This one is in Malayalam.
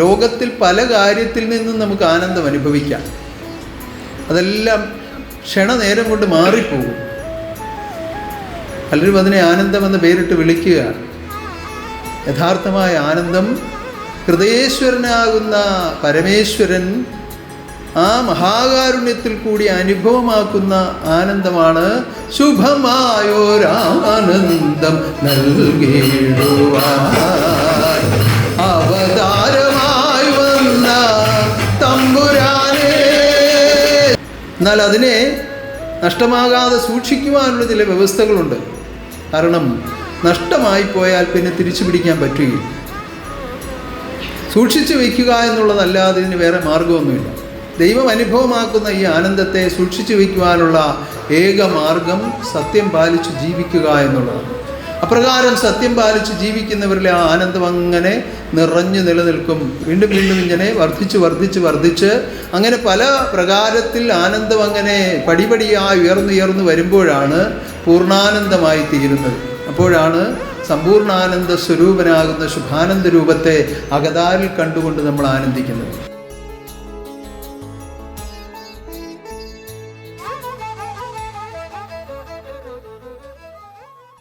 ലോകത്തിൽ പല കാര്യത്തിൽ നിന്നും നമുക്ക് ആനന്ദം അനുഭവിക്കാം. അതെല്ലാം ക്ഷണനേരം കൊണ്ട് മാറിപ്പോകും. പലരും അതിനെ ആനന്ദമെന്ന് പേരിട്ട് വിളിക്കുകയാണ്. യഥാർത്ഥമായ ആനന്ദം ഹൃദയേശ്വരനാകുന്ന പരമേശ്വരൻ ആ മഹാകാരുണ്യത്തിൽ കൂടി അനുഭവമാക്കുന്ന ആനന്ദമാണ്. ശുഭമായൊരാനന്ദം നൽകിടുവാൻ അവതാരമായി വന്ന തമ്പുരാനേ. എന്നാൽ അതിനെ നഷ്ടമാകാതെ സൂക്ഷിക്കുവാനുള്ള ചില വ്യവസ്ഥകളുണ്ട്. കാരണം നഷ്ടമായി പോയാൽ പിന്നെ തിരിച്ചു പിടിക്കാൻ പറ്റുകയില്ല. സൂക്ഷിച്ചു വയ്ക്കുക എന്നുള്ളതല്ലാതെ ഇതിന് വേറെ മാർഗമൊന്നുമില്ല. ദൈവം അനുഭവമാക്കുന്ന ഈ ആനന്ദത്തെ സൂക്ഷിച്ചു വയ്ക്കുവാനുള്ള ഏക മാർഗം സത്യം പാലിച്ച് ജീവിക്കുക എന്നുള്ളതാണ്. അപ്രകാരം സത്യം പാലിച്ച് ജീവിക്കുന്നവരിലെ ആ ആനന്ദം അങ്ങനെ നിറഞ്ഞു നിലനിൽക്കും. വീണ്ടും വീണ്ടും ഇങ്ങനെ വർദ്ധിച്ച് അങ്ങനെ പല പ്രകാരത്തിൽ ആനന്ദം അങ്ങനെ പടിപടിയായി ഉയർന്നു വരുമ്പോഴാണ് പൂർണ്ണാനന്ദമായി തീരുന്നത്. അപ്പോഴാണ് സമ്പൂർണ്ണാനന്ദ സ്വരൂപനാകുന്ന ശുഭാനന്ദ രൂപത്തെ അകതാരിൽ കണ്ടുകൊണ്ട് നമ്മൾ ആനന്ദിക്കുന്നത്.